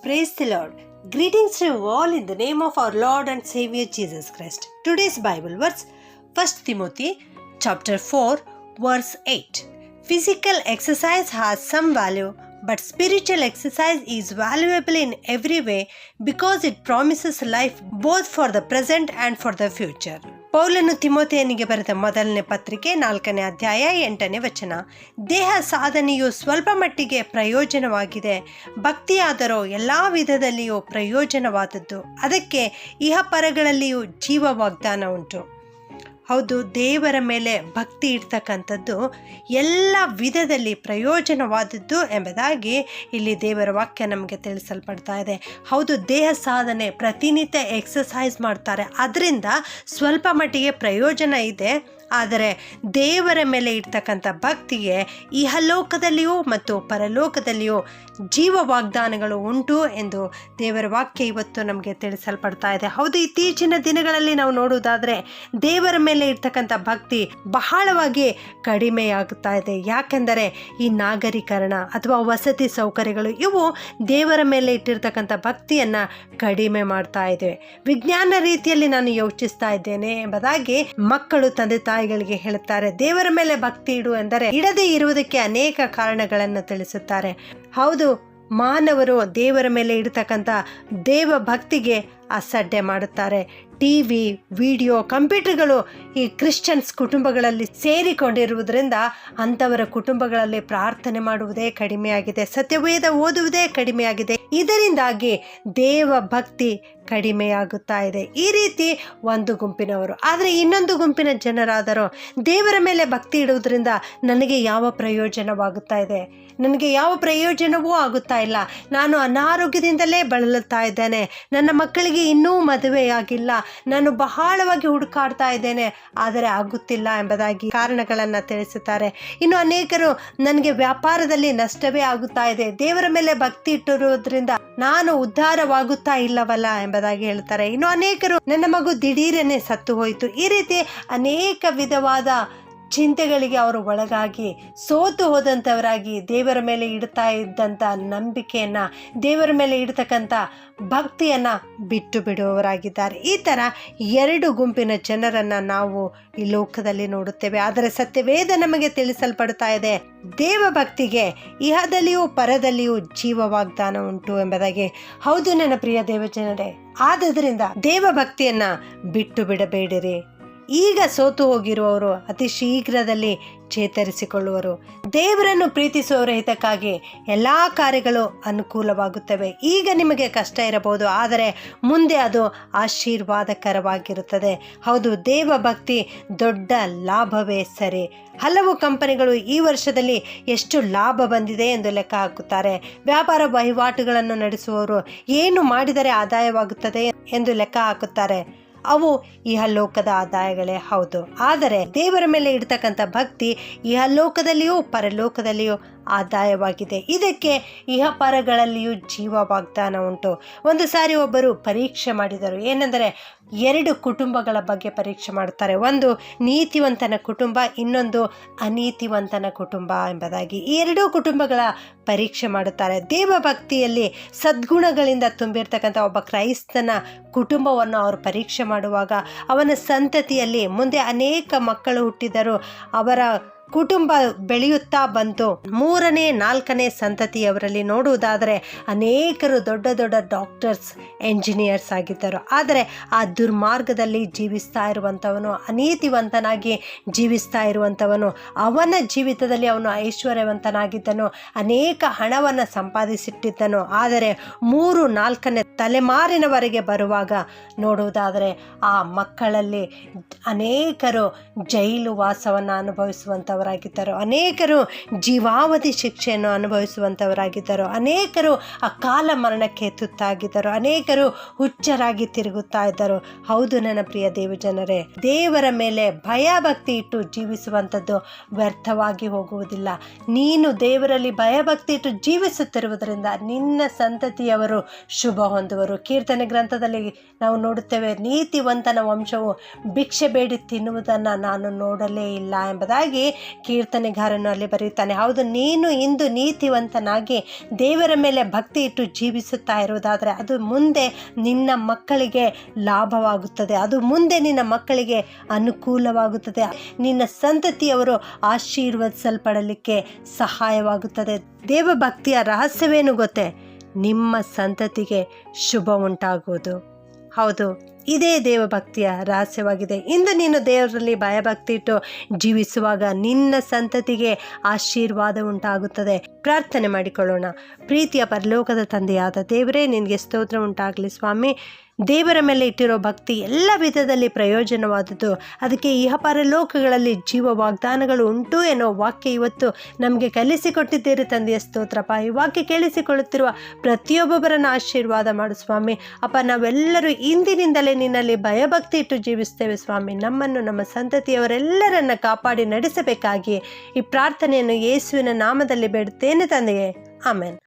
Praise the Lord. Greetings to you all in the name of our Lord and Savior Jesus Christ. Today's Bible verse, 1 Timothy chapter 4, verse 8. Physical exercise has some value, but spiritual exercise is valuable in every way because it promises life both for the present and for the future. ಪೌಲನು ತಿಮೋಥೆಯನಿಗೆ ಬರೆದ ಮೊದಲನೇ ಪತ್ರಿಕೆ 4ನೇ ಅಧ್ಯಾಯ 8ನೇ ವಚನ. ದೇಹ ಸಾಧನೆಯು ಸ್ವಲ್ಪ ಮಟ್ಟಿಗೆ ಪ್ರಯೋಜನವಾಗಿದೆ, ಭಕ್ತಿಯಾದರೂ ಎಲ್ಲ ವಿಧದಲ್ಲಿಯೂ ಪ್ರಯೋಜನವಾದದ್ದು. ಅದಕ್ಕೆ ಇಹಪರಗಳಲ್ಲಿಯೂ ಜೀವ ವಾಗ್ದಾನ ಉಂಟು. ಹೌದು, ದೇವರ ಮೇಲೆ ಭಕ್ತಿ ಇಡ್ತಕ್ಕಂಥದ್ದು ಎಲ್ಲ ವಿಧದಲ್ಲಿ ಪ್ರಯೋಜನವಾದದ್ದು ಎಂಬುದಾಗಿ ಇಲ್ಲಿ ದೇವರ ವಾಕ್ಯ ನಮಗೆ ತಿಳಿಸಲ್ಪಡ್ತಾ ಇದೆ. ಹೌದು, ದೇಹ ಸಾಧನೆ ಪ್ರತಿನಿತ್ಯ ಎಕ್ಸಸೈಸ್ ಮಾಡ್ತಾರೆ, ಅದರಿಂದ ಸ್ವಲ್ಪ ಮಟ್ಟಿಗೆ ಪ್ರಯೋಜನ ಇದೆ. ಆದರೆ ದೇವರ ಮೇಲೆ ಇಡ್ತಕ್ಕಂಥ ಭಕ್ತಿಗೆ ಇಹಲೋಕದಲ್ಲಿಯೂ ಮತ್ತು ಪರಲೋಕದಲ್ಲಿಯೂ ಜೀವ ವಾಗ್ದಾನಗಳು ಉಂಟು ಎಂದು ದೇವರ ವಾಕ್ಯ ಇವತ್ತು ನಮಗೆ ತಿಳಿಸಲ್ಪಡ್ತಾ ಇದೆ. ಹೌದು, ಇತ್ತೀಚಿನ ದಿನಗಳಲ್ಲಿ ನಾವು ನೋಡುವುದಾದರೆ ದೇವರ ಮೇಲೆ ಇಡ್ತಕ್ಕಂಥ ಭಕ್ತಿ ಬಹಳವಾಗಿ ಕಡಿಮೆಯಾಗುತ್ತಾ ಇದೆ. ಯಾಕೆಂದರೆ ಈ ನಾಗರೀಕರಣ ಅಥವಾ ವಸತಿ ಸೌಕರ್ಯಗಳು ಇವು ದೇವರ ಮೇಲೆ ಇಟ್ಟಿರ್ತಕ್ಕಂಥ ಭಕ್ತಿಯನ್ನು ಕಡಿಮೆ ಮಾಡ್ತಾ ಇದೆ. ವಿಜ್ಞಾನ ರೀತಿಯಲ್ಲಿ ನಾನು ಯೋಚಿಸ್ತಾ ಇದ್ದೇನೆ ಎಂಬುದಾಗಿ ಮಕ್ಕಳು ತಂದೆ ತಾಯಿಗಳಿಗೆ ಹೇಳುತ್ತಾರೆ. ದೇವರ ಮೇಲೆ ಭಕ್ತಿ ಇಡು ಎಂದರೆ ಇಡದೇ ಇರುವುದಕ್ಕೆ ಅನೇಕ ಕಾರಣಗಳನ್ನು ತಿಳಿಸುತ್ತಾರೆ. ಹೌದು, ಮಾನವರು ದೇವರ ಮೇಲೆ ಇಡತಕ್ಕಂಥ ದೇವ ಭಕ್ತಿಗೆ ಅಸಡ್ಡೆ ಮಾಡುತ್ತಾರೆ. ಟಿವಿ, ವಿಡಿಯೋ, ಕಂಪ್ಯೂಟರ್ಗಳು ಈ ಕ್ರಿಶ್ಚಿಯನ್ಸ್ ಕುಟುಂಬಗಳಲ್ಲಿ ಸೇರಿಕೊಂಡಿರುವುದರಿಂದ ಅಂಥವರ ಕುಟುಂಬಗಳಲ್ಲಿ ಪ್ರಾರ್ಥನೆ ಮಾಡುವುದೇ ಕಡಿಮೆಯಾಗಿದೆ, ಸತ್ಯವೇದ ಓದುವುದೇ ಕಡಿಮೆಯಾಗಿದೆ. ಇದರಿಂದಾಗಿ ದೇವ ಭಕ್ತಿ ಕಡಿಮೆಯಾಗುತ್ತಾ ಇದೆ. ಈ ರೀತಿ ಒಂದು ಗುಂಪಿನವರು. ಆದರೆ ಇನ್ನೊಂದು ಗುಂಪಿನ ಜನರಾದರೂ ದೇವರ ಮೇಲೆ ಭಕ್ತಿ ಇಡುವುದರಿಂದ ನನಗೆ ಯಾವ ಪ್ರಯೋಜನವಾಗುತ್ತಾ ಇದೆ, ನನಗೆ ಯಾವ ಪ್ರಯೋಜನವೂ ಆಗುತ್ತಾ ಇಲ್ಲ, ನಾನು ಅನಾರೋಗ್ಯದಿಂದಲೇ ಬಳಲುತ್ತಾ ಇದ್ದೇನೆ, ನನ್ನ ಮಕ್ಕಳಿಗೆ ಇನ್ನೂ ಮದುವೆಯಾಗಿಲ್ಲ, ನಾನು ಬಹಳವಾಗಿ ಹುಡುಕಾಡ್ತಾ ಇದ್ದೇನೆ ಆದರೆ ಆಗುತ್ತಿಲ್ಲ ಎಂಬುದಾಗಿ ಕಾರಣಗಳನ್ನು ತಿಳಿಸುತ್ತಾರೆ. ಇನ್ನು ಅನೇಕರು ನನಗೆ ವ್ಯಾಪಾರದಲ್ಲಿ ನಷ್ಟವೇ ಆಗುತ್ತಾ ಇದೆ, ದೇವರ ಮೇಲೆ ಭಕ್ತಿ ಇಟ್ಟಿರುವುದರಿಂದ ನಾನು ಉದ್ಧಾರವಾಗುತ್ತಾ ಇಲ್ಲವಲ್ಲ ಎಂಬುದಾಗಿ ಹೇಳ್ತಾರೆ. ಇನ್ನು ಅನೇಕರು ನನ್ನ ಮಗು ದಿಢೀರನೆ ಸತ್ತು ಹೋಯಿತು. ಈ ರೀತಿ ಅನೇಕ ವಿಧವಾದ ಚಿಂತೆಗಳಿಗೆ ಅವರು ಒಳಗಾಗಿ ಸೋತು ಹೋದಂಥವರಾಗಿ ದೇವರ ಮೇಲೆ ಇಡ್ತಾ ಇದ್ದಂಥ ನಂಬಿಕೆಯನ್ನು, ದೇವರ ಮೇಲೆ ಇಡ್ತಕ್ಕಂಥ ಭಕ್ತಿಯನ್ನು ಬಿಟ್ಟು ಬಿಡುವವರಾಗಿದ್ದಾರೆ. ಈ ಥರ ಎರಡು ಗುಂಪಿನ ಜನರನ್ನು ನಾವು ಈ ಲೋಕದಲ್ಲಿ ನೋಡುತ್ತೇವೆ. ಆದರೆ ಸತ್ಯವೇದ ನಮಗೆ ತಿಳಿಸಲ್ಪಡ್ತಾ ಇದೆ, ದೇವ ಭಕ್ತಿಗೆ ಇಹದಲ್ಲಿಯೂ ಪರದಲ್ಲಿಯೂ ಜೀವ ವಾಗ್ದಾನ ಉಂಟು ಎಂಬುದಾಗಿ. ಹೌದು ನನ್ನ ಪ್ರಿಯ ದೇವಜನರೇ, ಆದುದರಿಂದ ದೇವ ಭಕ್ತಿಯನ್ನು ಬಿಟ್ಟು ಬಿಡಬೇಡಿರಿ. ಈಗ ಸೋತು ಹೋಗಿರುವವರು ಅತಿ ಶೀಘ್ರದಲ್ಲಿ ಚೇತರಿಸಿಕೊಳ್ಳುವರು. ದೇವರನ್ನು ಪ್ರೀತಿಸುವವರ ಹಿತಕ್ಕಾಗಿ ಎಲ್ಲ ಕಾರ್ಯಗಳು ಅನುಕೂಲವಾಗುತ್ತವೆ. ಈಗ ನಿಮಗೆ ಕಷ್ಟ ಇರಬಹುದು, ಆದರೆ ಮುಂದೆ ಅದು ಆಶೀರ್ವಾದಕರವಾಗಿರುತ್ತದೆ. ಹೌದು, ದೇವ ಭಕ್ತಿ ದೊಡ್ಡ ಲಾಭವೇ ಸರಿ. ಹಲವು ಕಂಪನಿಗಳು ಈ ವರ್ಷದಲ್ಲಿ ಎಷ್ಟು ಲಾಭ ಬಂದಿದೆ ಎಂದು ಲೆಕ್ಕ ಹಾಕುತ್ತಾರೆ. ವ್ಯಾಪಾರ ವಹಿವಾಟುಗಳನ್ನು ನಡೆಸುವವರು ಏನು ಮಾಡಿದರೆ ಆದಾಯವಾಗುತ್ತದೆ ಎಂದು ಲೆಕ್ಕ ಹಾಕುತ್ತಾರೆ. ಅವು ಇಹಲೋಕದ ಆದಾಯಗಳೇ ಹೌದು. ಆದರೆ ದೇವರ ಮೇಲೆ ಇಡ್ತಕ್ಕಂಥ ಭಕ್ತಿ ಇಹಲೋಕದಲ್ಲಿಯೂ ಪರಲೋಕದಲ್ಲಿಯೂ ಆದಾಯವಾಗಿದೆ. ಇದಕ್ಕೆ ಇಹಪರಗಳಲ್ಲಿಯೂ ಜೀವ ವಾಗ್ದಾನ ಉಂಟು. ಒಂದು ಸಾರಿ ಒಬ್ಬರು ಪರೀಕ್ಷೆ ಮಾಡಿದರು. ಏನೆಂದರೆ 2 ಕುಟುಂಬಗಳ ಬಗ್ಗೆ ಪರೀಕ್ಷೆ ಮಾಡ್ತಾರೆ. ಒಂದು ನೀತಿವಂತನ ಕುಟುಂಬ, ಇನ್ನೊಂದು ಅನೀತಿವಂತನ ಕುಟುಂಬ ಎಂಬುದಾಗಿ. ಈ 2 ಕುಟುಂಬಗಳ ಪರೀಕ್ಷೆ ಮಾಡುತ್ತಾರೆ. ದೇವ ಭಕ್ತಿಯಲ್ಲಿ ಸದ್ಗುಣಗಳಿಂದ ತುಂಬಿರ್ತಕ್ಕಂಥ ಒಬ್ಬ ಕ್ರೈಸ್ತನ ಕುಟುಂಬವನ್ನು ಅವರು ಪರೀಕ್ಷೆ ಮಾಡುವಾಗ ಅವನ ಸಂತತಿಯಲ್ಲಿ ಮುಂದೆ ಅನೇಕ ಮಕ್ಕಳು ಹುಟ್ಟಿದರು. ಅವರ ಕುಟುಂಬ ಬೆಳೆಯುತ್ತಾ ಬಂತು. 3ನೇ 4ನೇ ಸಂತತಿಯವರಲ್ಲಿ ನೋಡುವುದಾದರೆ ಅನೇಕರು ದೊಡ್ಡ ದೊಡ್ಡ ಡಾಕ್ಟರ್ಸ್, ಎಂಜಿನಿಯರ್ಸ್ ಆಗಿದ್ದರು. ಆದರೆ ಆ ದುರ್ಮಾರ್ಗದಲ್ಲಿ ಜೀವಿಸ್ತಾ ಇರುವಂಥವನು, ಅನೀತಿವಂತನಾಗಿ ಜೀವಿಸ್ತಾ ಇರುವಂಥವನು, ಅವನ ಜೀವಿತದಲ್ಲಿ ಅವನು ಐಶ್ವರ್ಯವಂತನಾಗಿದ್ದನು, ಅನೇಕ ಹಣವನ್ನು ಸಂಪಾದಿಸಿಟ್ಟಿದ್ದನು. ಆದರೆ 3-4ನೇ ತಲೆಮಾರಿನವರೆಗೆ ಬರುವಾಗ ನೋಡುವುದಾದರೆ ಆ ಮಕ್ಕಳಲ್ಲಿ ಅನೇಕರು ಜೈಲು ವಾಸವನ್ನು ಅನುಭವಿಸುವಂಥವರಾಗಿದ್ದರು, ಅನೇಕರು ಜೀವಾವಧಿ ಶಿಕ್ಷೆಯನ್ನು ಅನುಭವಿಸುವಂಥವರಾಗಿದ್ದರು, ಅನೇಕರು ಅಕಾಲ ಮರಣಕ್ಕೆ ತುತ್ತಾಗಿದ್ದರು, ಅನೇಕರು ಹುಚ್ಚರಾಗಿ ತಿರುಗುತ್ತಾ ಇದ್ದರು. ಹೌದು ನನ್ನ ಪ್ರಿಯ ದೇವಜನರೇ, ದೇವರ ಮೇಲೆ ಭಯ ಭಕ್ತಿ ಇಟ್ಟು ಜೀವಿಸುವಂಥದ್ದು ವ್ಯರ್ಥವಾಗಿ ಹೋಗುವುದಿಲ್ಲ. ನೀನು ದೇವರಲ್ಲಿ ಭಯಭಕ್ತಿ ಇಟ್ಟು ಜೀವಿಸುತ್ತಿರುವುದರಿಂದ ನಿನ್ನ ಸಂತತಿಯವರು ಶುಭ ಹೊಂದುವರು. ಕೀರ್ತನೆ ಗ್ರಂಥದಲ್ಲಿ ನಾವು ನೋಡುತ್ತೇವೆ, ನೀತಿವಂತನ ವಂಶವು ಭಿಕ್ಷೆ ಬೇಡಿ ತಿನ್ನುವುದನ್ನು ನಾನು ನೋಡಲೇ ಇಲ್ಲ ಎಂಬುದಾಗಿ ಕೀರ್ತನೆಗಾರನು ಅಲ್ಲಿ ಬರೆಯುತ್ತಾನೆ. ಹೌದು, ನೀನು ಇಂದು ನೀತಿವಂತನಾಗಿ ದೇವರ ಮೇಲೆ ಭಕ್ತಿ ಇಟ್ಟು ಜೀವಿಸುತ್ತಾ ಇರುವುದಾದರೆ ಅದು ಮುಂದೆ ನಿನ್ನ ಮಕ್ಕಳಿಗೆ ಲಾಭವಾಗುತ್ತದೆ, ಅದು ಮುಂದೆ ನಿನ್ನ ಮಕ್ಕಳಿಗೆ ಅನುಕೂಲವಾಗುತ್ತದೆ, ನಿನ್ನ ಸಂತತಿಯವರು ಆಶೀರ್ವದಿಸಲ್ಪಡಲಿಕ್ಕೆ ಸಹಾಯವಾಗುತ್ತದೆ. ದೇವಭಕ್ತಿಯ ರಹಸ್ಯವೇನು ಗೊತ್ತೇ? ನಿಮ್ಮ ಸಂತತಿಗೆ ಶುಭ ಉಂಟಾಗುವುದು. ಹೌದು, ಇದೇ ದೇವಭಕ್ತಿಯ ರಹಸ್ಯವಾಗಿದೆ. ಇಂದು ನೀನು ದೇವರಲ್ಲಿ ಭಯಭಕ್ತಿ ಇಟ್ಟು ಜೀವಿಸುವಾಗ ನಿನ್ನ ಸಂತತಿಗೆ ಆಶೀರ್ವಾದ ಉಂಟಾಗುತ್ತದೆ. ಪ್ರಾರ್ಥನೆ ಮಾಡಿಕೊಳ್ಳೋಣ. ಪ್ರೀತಿಯ ಪರಲೋಕದ ತಂದೆಯಾದ ದೇವರೇ, ನಿನಗೆ ಸ್ತೋತ್ರ ಉಂಟಾಗಲಿ ಸ್ವಾಮಿ. ದೇವರ ಮೇಲೆ ಇಟ್ಟಿರೋ ಭಕ್ತಿ ಎಲ್ಲ ವಿಧದಲ್ಲಿ ಪ್ರಯೋಜನವಾದದ್ದು. ಅದಕ್ಕೆ ಇಹಪರಲೋಕಗಳಲ್ಲಿ ಜೀವ ವಾಗ್ದಾನಗಳು ಉಂಟು ಎನ್ನೋ ವಾಕ್ಯ ಇವತ್ತು ನಮಗೆ ಕಲಿಸಿಕೊಟ್ಟಿದ್ದೀರಿ ತಂದೆಯ ಸ್ತೋತ್ರಪ್ಪ. ಈ ವಾಕ್ಯ ಕೇಳಿಸಿಕೊಳ್ಳುತ್ತಿರುವ ಪ್ರತಿಯೊಬ್ಬೊಬ್ಬರನ್ನು ಆಶೀರ್ವಾದ ಮಾಡು ಸ್ವಾಮಿ. ಅಪ್ಪ, ನಾವೆಲ್ಲರೂ ಇಂದಿನಿಂದಲೇ ನಿನ್ನಲ್ಲಿ ಭಯಭಕ್ತಿ ಇಟ್ಟು ಜೀವಿಸ್ತೇವೆ ಸ್ವಾಮಿ. ನಮ್ಮನ್ನು, ನಮ್ಮ ಸಂತತಿಯವರೆಲ್ಲರನ್ನ ಕಾಪಾಡಿ ನಡೆಸಬೇಕಾಗಿ ಈ ಪ್ರಾರ್ಥನೆಯನ್ನು ಯೇಸುವಿನ ನಾಮದಲ್ಲಿ ಬೇಡುತ್ತೇನೆ ತಂದೆಯೇ. ಆಮೆನ್.